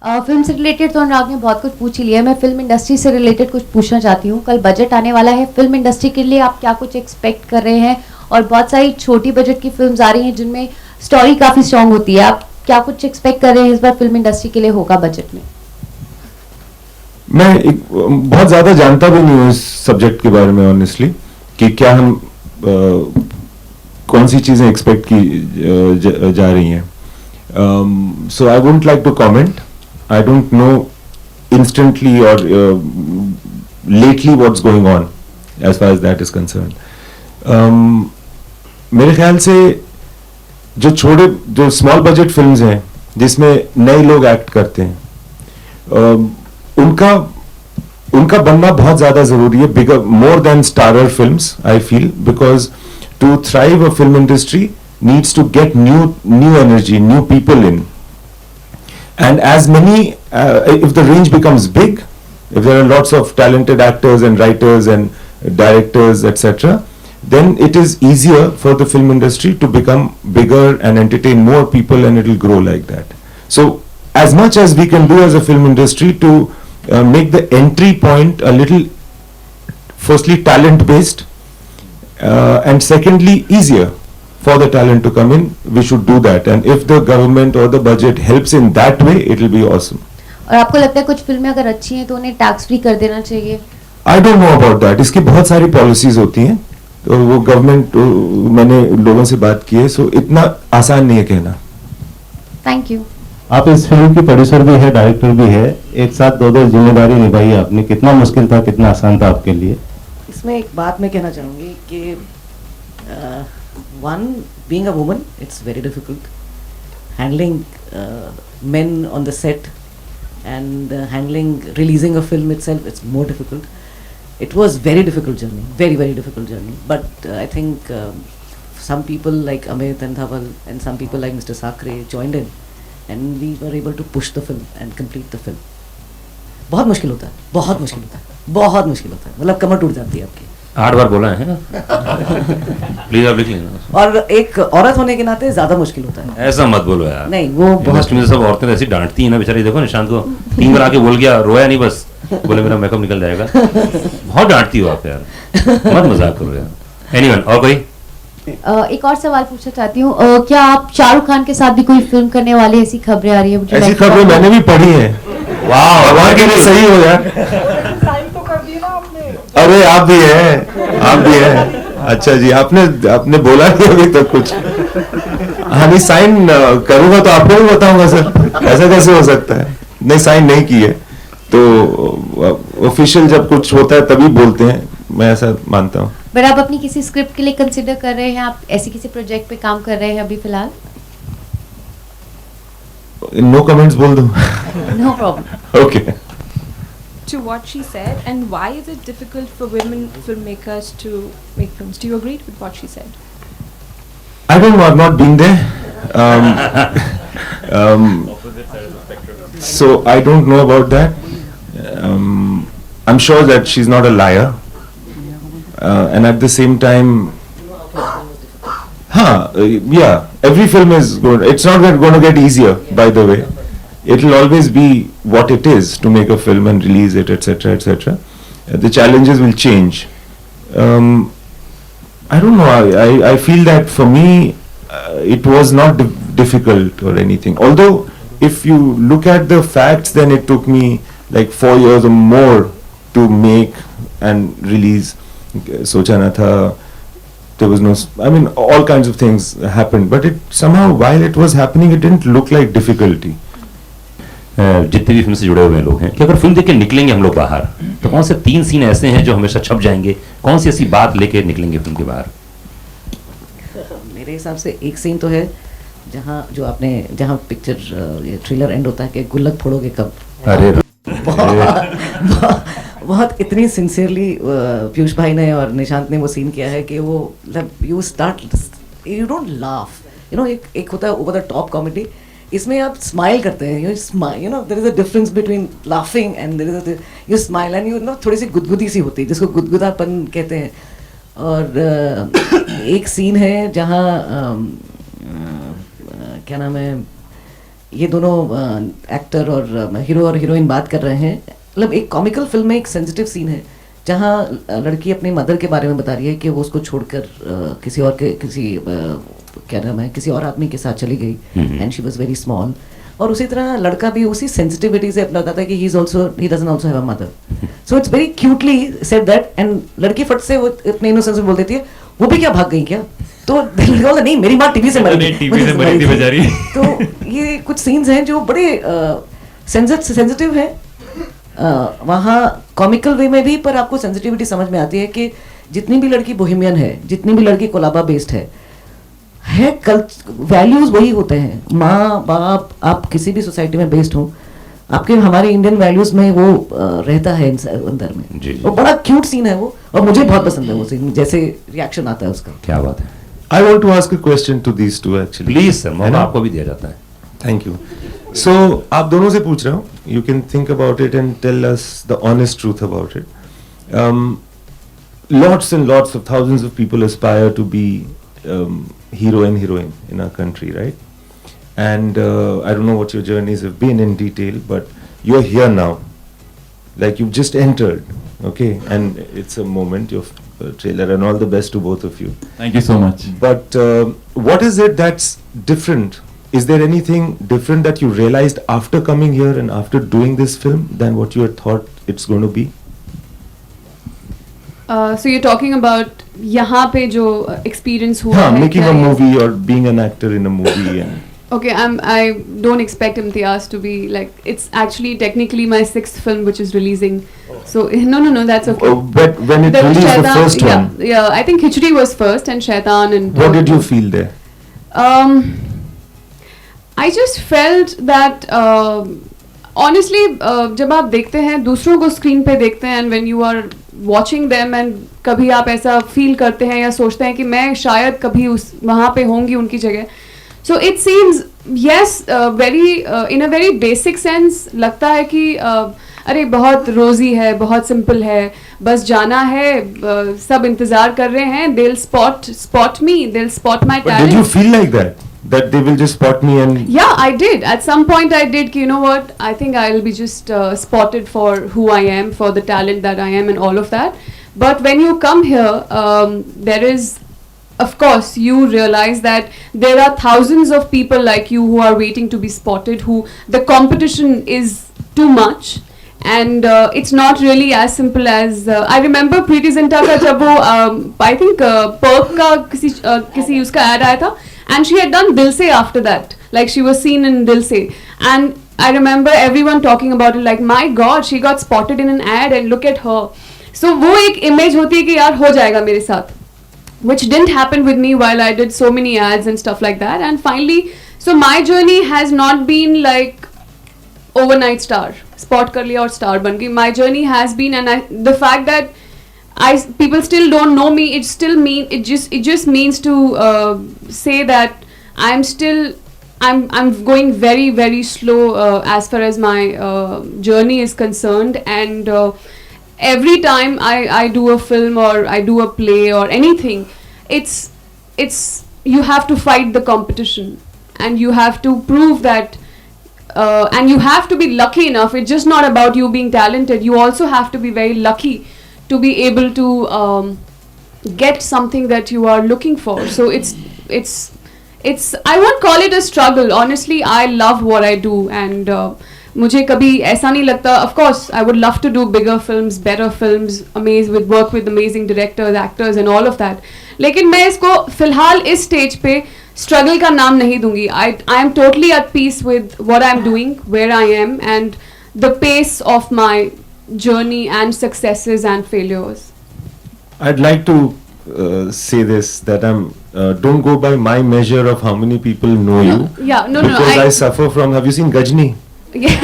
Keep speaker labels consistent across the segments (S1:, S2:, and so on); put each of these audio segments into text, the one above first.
S1: Film से related तो अनुराग ने बहुत कुछ पूछ ही लिया है। मैं फिल्म इंडस्ट्री से रिलेटेड कुछ पूछना चाहती हूँ। कल बजट आने वाला है, फिल्म इंडस्ट्री के लिए आप क्या कुछ एक्सपेक्ट कर रहे हैं? और बहुत सारी छोटी बजट की फिल्म्स आ रही हैं जिनमें स्टोरी काफ़ी स्ट्रॉन्ग होती है, आप क्या कुछ एक्सपेक्ट कर रहे हैं इस बार फिल्म इंडस्ट्री के लिए होगा बजट में?
S2: मैं बहुत ज़्यादा जानता भी नहीं हूँ इस सब्जेक्ट के बारे में ऑनेस्टली, कि क्या हम कौन सी चीज़ें एक्सपेक्ट की जा रही हैं. So I wouldn't like to comment. I don't know instantly or lately what's going on as far as that is concerned. मेरे ख्याल से जो स्मॉल बजट फिल्म्स हैं जिसमें नए लोग एक्ट करते हैं, उनका बनना बहुत ज़्यादा ज़रूरी है, bigger more than starrer films I feel, because to thrive a film industry needs to get new energy, new people in, and as many if the range becomes big, if there are lots of talented actors and writers and directors etc., then it is easier for the film industry to become bigger and entertain more people, and it will grow like that. So as much as we can do as a film industry to make the entry point a little, firstly talent based, and secondly easier for the talent to come in, we should do that, and if the government or the budget helps in that way, it will be awesome.
S1: और आपको लगता है कुछ फिल्में अगर अच्छी हैं तो उन्हें टैक्स फ्री कर देना चाहिए?
S2: I don't know about that. इसकी बहुत सारी पॉलिसीज होती हैं, तो वो गवर्नमेंट, मैंने लोगों से बात की है, सो इतना आसान नहीं है कहना.
S1: Thank you.
S3: आप इस फिल्म की प्रोड्यूसर भी है, डायरेक्टर भी है, एक साथ दो जिम्मेदारी निभाई आपने, कितना मुश्किल था, कितना आसान था आपके लिए?
S4: इसमें एक बात मैं कहना चाहूँगी कि one, being a woman it's very difficult, handling men on the set and handling releasing a film itself, it's more difficult. It was very difficult journey, very difficult journey, but I think some people like Amit and Dhaval and some people like Mr. Sakre joined in and we were able to push the film and complete the film. बहुत मुश्किल होता है, बहुत मुश्किल होता है, बहुत मुश्किल होता है, मतलब कमर टूट जाती है आपकी.
S5: 8 बार बोला है प्लीज आप लिख लेना.
S4: और एक औरत होने के नाते ज्यादा मुश्किल होता है.
S5: ऐसा मत बोलो यार.
S4: नहीं, वो
S5: बहुत में सब औरतें ऐसी डांटती हैं ना बेचारी. देखो निशांत को 3 बार आके बोल गया, रोया नहीं, बस बोले मेरा मेकअप निकल जाएगा. बहुत डांटती हो आप यार, मत मजाक करो यार. एनीवन, और कोई?
S1: एक और सवाल पूछना चाहती हूँ, क्या आप शाहरुख खान के साथ भी कोई फिल्म करने वाले, ऐसी खबरें आ रही है?
S2: ऐसी खबरें मैंने भी पढ़ी है. वाह, भगवान के लिए सही हो यार.
S6: साइन तो कर दिया ना आपने.
S2: अरे आप भी है, आप भी है. अच्छा जी, आपने बोला नहीं अभी तक कुछ. हाँ नहीं, साइन करूंगा तो आपको भी बताऊंगा सर. ऐसा कैसे हो सकता है? नहीं, साइन नहीं की है, तो ऑफिशियल जब कुछ होता है तभी बोलते हैं, मैं ऐसा मानता हूँ.
S1: बट आप अपनी किसी स्क्रिप्ट के लिए कंसिडर कर रहे हैं? आप ऐसे किसी प्रोजेक्ट पे काम कर रहे हैं अभी फिलहाल?
S2: नो कमेंट्स बोल दो.
S1: No problem.
S2: Okay.
S6: To what she said, and why is it difficult for women filmmakers to make films? Do you agree with what she said?
S2: I don't know. I've not been there. So I don't know about that. I'm sure that she's not a liar. And at the same time, yeah, every film is good. It's not going to get easier, by the way. It will always be what it is to make a film and release it, etc., etc. The challenges will change. I don't know. I feel that for me, it was not difficult or anything. Although, if you look at the facts, then it took me like 4 years or more to make and release. सोचा ना था, there was no, I mean, all kinds of things happened, but it somehow, while it was happening, it didn't look like difficulty.
S5: जितने भी film से जुड़े हुए लोग हैं कि अगर फिल्म देख के निकलेंगे हम लोग बाहर, तो कौन से 3 सीन ऐसे हैं जो हमेशा छप जाएंगे? कौन सी ऐसी बात लेके निकलेंगे फिल्म के बाहर?
S4: मेरे हिसाब से एक सीन तो है जहाँ पिक्चर थ्रिलर एंड होता है कि गुल्लक फोड़ोगे कब.
S5: अरे
S4: बहुत इतनी सिंसियरली पीयूष भाई ने और निशांत ने वो सीन किया है कि वो यू डोंट लाफ, एक होता है ओवर द टॉप कॉमेडी, इसमें आप स्माइल करते हैं. There is a difference between laughing and there is you smile and थोड़ी सी गुदगुदी सी होती है जिसको गुदगुदापन कहते हैं. और एक सीन है जहाँ क्या नाम है, ये दोनों एक्टर और हीरो और हीरोइन बात कर रहे हैं, मतलब एक कॉमिकल फिल्म में एक सेंसिटिव सीन है जहाँ लड़की अपनी मदर के बारे में बता रही है कि वो उसको छोड़कर किसी और के क्या नाम है, किसी और आदमी के साथ चली गई, and she was very small. और उसी तरह लड़का भी उसी सेंसिटिविटी से अपना बताता है कि he doesn't also have a mother. So it's very cutely said that, and लड़की फट से वो अपने इनोसेंस में बोल देती है, वो भी क्या भाग गई क्या? तो नहीं, मेरी माँ टीवी से मरी थी बेचारी. तो ये कुछ सीन्स हैं जो बड़े सेंसिटिव हैं, वहाँ कॉमिकल वे में भी, पर आपको सेंसिटिविटी समझ में आती है कि जितनी भी लड़की बोहेमियन है, जितनी भी लड़की कोलाबा बेस्ड है वैल्यूज वही होते हैं. माँ बाप, आप किसी भी सोसाइटी में बेस्ड हो, आपके हमारे इंडियन वैल्यूज में वो रहता है अंदर में. वो बड़ा क्यूट सीन है वो, और मुझे बहुत पसंद है वो सीन, जैसे रिएक्शन आता है उसका.
S5: क्या बात है.
S2: I want to ask a question to these two actually.
S5: Please sir, मौका आपको भी दिया जाता है.
S2: Thank you. So आप दोनों से पूछ रहा हूँ. You can think about it and tell us the honest truth about it. Lots and lots of thousands of people aspire to be hero and heroine in our country, right? And I don't know what your journeys have been in detail, but you're here now. Like you've just entered, okay? And it's a moment, your trailer, and all the best to both of you.
S7: Thank you so much.
S2: But what is it that's different? Is there anything different that you realized after coming here and after doing this film than what you had thought it's going to be?
S6: So you're talking about यहाँ पे जो experience हुआ
S2: हाँ,
S6: है,
S2: making
S6: क्या
S2: a
S6: ये-
S2: movie or being an actor in a movie and
S6: Okay, I don't expect Imtiaz to be like, it's actually technically my 6th film which is releasing. So no, that's okay.
S2: but when it
S6: The
S2: released the
S6: Shaitan-
S2: first one,
S6: yeah, I think Khichdi was first and Shaitan and.
S2: what did you feel there?
S6: I just felt that honestly, जब आप देखते हैं दूसरों को screen पे देखते हैं, and when you are watching them and कभी आप ऐसा फील करते हैं या सोचते हैं कि मैं शायद कभी उस वहाँ पे होंगी उनकी जगह. So it seems yes, in a very basic sense लगता है कि अरे बहुत रोजी है, बहुत सिंपल है, बस जाना है, सब इंतजार कर रहे हैं, they'll spot me, they'll spot my
S2: But
S6: talent.
S2: did you feel like that? That they will just spot me and
S6: Yeah, I did. At some point I did, you know what, I think I'll be just spotted for who I am, for the talent that I am and all of that. But when you come here, there is, of course, you realize that there are thousands of people like you who are waiting to be spotted, who the competition is too much. And it's not really as simple as I remember Preeti Zinta का जब वो I think Perk का किसी उसका ad आया था, and she had done Dil Se after that, like she was seen in Dil Se, and I remember everyone talking about it like, my God, she got spotted in an ad and look at her. So वो एक image होती है कि यार हो जाएगा मेरे साथ, which didn't happen with me while I did so many ads and stuff like that. And finally, so my journey has not been like overnight star, spot कर लिया और star बन गई. My journey has been, and the fact that people still don't know me, it just means to say that I'm going very, very slow as far as my journey is concerned. And every time I do a film or I do a play or anything, it's you have to fight the competition, and you have to prove that. And you have to be lucky enough. It's just not about you being talented. You also have to be very lucky to be able to get something that you are looking for. So it's I won't call it a struggle. Honestly, I love what I do, and मुझे कभी ऐसा नहीं लगता. Of course, I would love to do bigger films, better films, work with amazing directors, actors, and all of that. लेकिन मैं इसको फिलहाल इस स्टेज पे struggle का नाम नहीं दूंगी. I am totally at peace with what I'm doing, where I am, and the pace of my journey and successes and failures.
S2: I'd like to say this, that don't go by my measure of how many people know you.
S6: Yeah, no.
S2: Because I suffer from, have you seen Gajni?
S6: Yeah.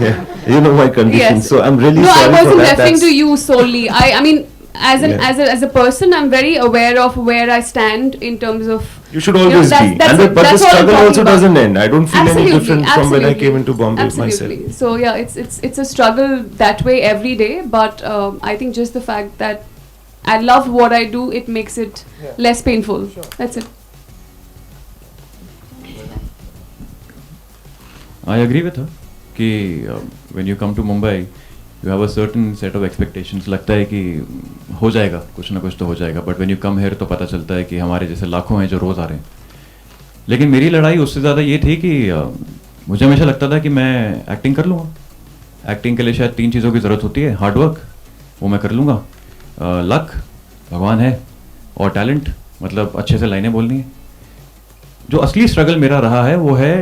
S2: Yeah, you know my condition.
S6: Yes.
S2: So I'm really
S6: No, I
S2: sorry for
S6: wasn't
S2: that.
S6: referring to you solely. I mean,
S2: Yeah.
S6: as a person, I'm very aware of where I stand in terms of.
S2: You should
S6: You know,
S2: always
S6: that's-
S2: be.
S6: that's
S2: And
S6: it.
S2: but the
S6: That's what I'm
S2: struggle
S6: talking
S2: also
S6: about.
S2: doesn't end. I don't feel any different from when I
S6: absolutely.
S2: came into Bombay
S6: Absolutely.
S2: myself.
S6: So yeah, it's a struggle that way every day. But I think just the fact that I love what I do, it makes it less painful. That's it.
S7: I agree with her कि when you come to Mumbai you have a certain set of expectations. लगता है कि हो जाएगा, कुछ ना कुछ तो हो जाएगा, but when you come here तो पता चलता है कि हमारे जैसे लाखों हैं जो रोज़ आ रहे हैं. लेकिन मेरी लड़ाई उससे ज़्यादा ये थी कि मुझे हमेशा लगता था कि मैं एक्टिंग कर लूँगा. एक्टिंग के लिए शायद 3 चीज़ों की ज़रूरत होती है. हार्ड वर्क, वो मैं कर लूँगा, लक, भगवान है, और टैलेंट, मतलब अच्छे से लाइनें बोलनी है. जो असली स्ट्रगल मेरा रहा है वो है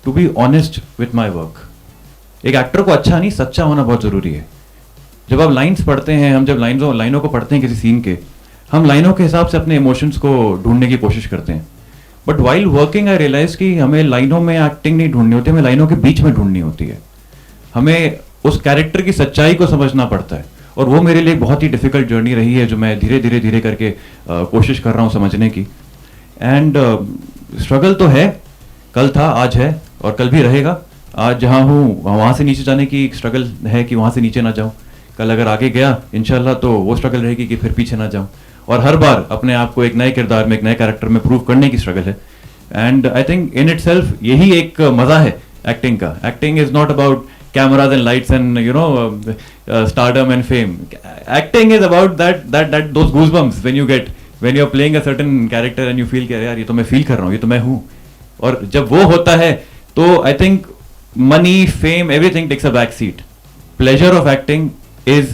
S7: to be honest with my work. एक एक्टर को अच्छा नहीं, सच्चा होना बहुत ज़रूरी है. जब आप लाइन्स पढ़ते हैं, हम जब लाइनों को पढ़ते हैं किसी सीन के, हम लाइनों के हिसाब से अपने इमोशंस को ढूंढने की कोशिश करते हैं. But while working I realize कि हमें लाइनों में एक्टिंग नहीं ढूंढनी होती, हमें लाइनों के बीच में ढूंढनी होती है. हमें उस कैरेक्टर की सच्चाई को समझना पड़ता है, और वो मेरे लिए एक बहुत ही डिफिकल्ट जर्नी रही है जो मैं धीरे धीरे करके कोशिश कर रहा हूँ समझने की. एंड स्ट्रगल तो है, कल था, आज है और कल भी रहेगा. आज जहाँ हूँ वहाँ से नीचे जाने की स्ट्रगल है कि वहाँ से नीचे ना जाऊँ. कल अगर आगे गया इंशाल्लाह तो वो स्ट्रगल रहेगी कि फिर पीछे ना जाऊँ. और हर बार अपने आप को एक नए किरदार में, एक नए कैरेक्टर में प्रूव करने की स्ट्रगल है. And I think in itself यही एक मज़ा है एक्टिंग का. Acting is not about cameras and lights and stardom and fame. Acting is about that those goosebumps when you're playing a certain character and you feel कि यार ये तो मैं फील कर रहा हूँ, ये तो मैं हूँ. और जब वो होता है तो I think money, fame, everything takes a back seat. Pleasure of acting is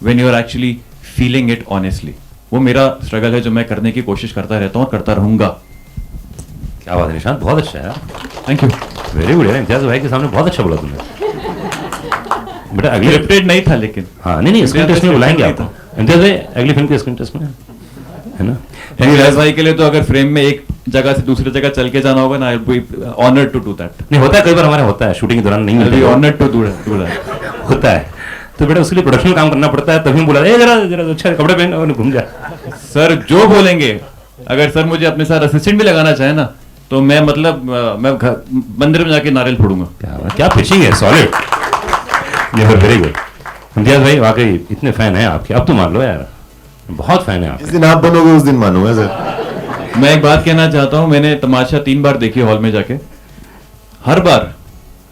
S7: when you're actually feeling it honestly. वो मेरा स्ट्रगल है जो मैं करने की कोशिश करता रहता हूँ और करता रहूँगा.
S5: क्या बात है निशांत, बहुत अच्छा है.
S7: Thank you.
S5: वेरी गुड यार, इम्तियाज भाई के सामने बहुत अच्छा बोला तुमने. बेटा अगले
S7: स्क्रिप्टेड नहीं था लेकिन.
S5: हाँ नहीं स्क्रीन टेस्ट में बुलाएंगे आपको. इम्तियाज भाई अगली फिल्म के स्क्रीन टेस्ट में है ना.
S7: इम्तियाज भाई के लिए तो अगर फ्रेम में एक जगह से दूसरी जगह चल के जाना होगा ना, I will be honoured to do that.
S5: नहीं होता है, कई बार हमारे होता है शूटिंग के दौरान नहीं मिलता है.
S7: ऑनर्ड टू डू दैट
S5: होता है. तो बेटा उसके लिए प्रोडक्शन काम करना पड़ता है, तभी बुला जरा अच्छा कपड़े पहन और घूम जा.
S7: सर जो बोलेंगे, अगर सर मुझे अपने साथ असिस्टेंट भी लगाना चाहे ना तो मैं मतलब मैं मंदिर में जाके नारियल फोड़ूंगा.
S5: क्या पिचिंग है, सॉलिड. ये वेरी गुड. इम्तियाज भाई वाकई इतने फैन हैं आपके, अब तो मान लो यार, बहुत फैन है आप.
S2: जिस दिन आप बनोगे उस दिन मानूंगा सर.
S7: मैं एक बात कहना चाहता हूं, मैंने तमाशा 3 बार देखी हॉल में जाके. हर बार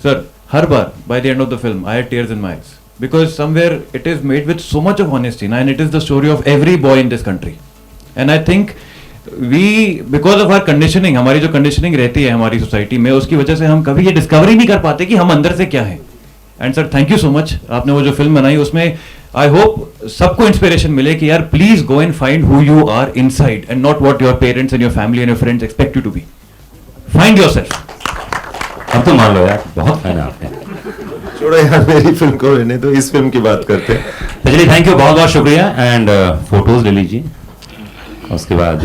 S7: सर, हर बार by the end of the film I had tears in my eyes because somewhere it is made with so much of honesty and it is the story of every boy in this country. And I think we because of our conditioning, हमारी जो conditioning रहती है हमारी society में, उसकी वजह से हम कभी ये डिस्कवरी नहीं कर पाते कि हम अंदर से क्या है. And sir thank you so much, आपने वो जो फिल्म बनाई उसमें आई होप सबको इंस्पिरेशन मिले कि यार please go and find who you are inside and not what your parents and your family and your friends expect you to be. Find yourself.
S5: अब तो मान लो यार, बहुत फैन है आपके.
S2: छोड़ो यार मेरी फिल्म को, रहने दो, इस फिल्म की बात करते हैं.
S5: चलिए थैंक यू, बहुत बहुत शुक्रिया. एंड फोटोज ले लीजिए, उसके बाद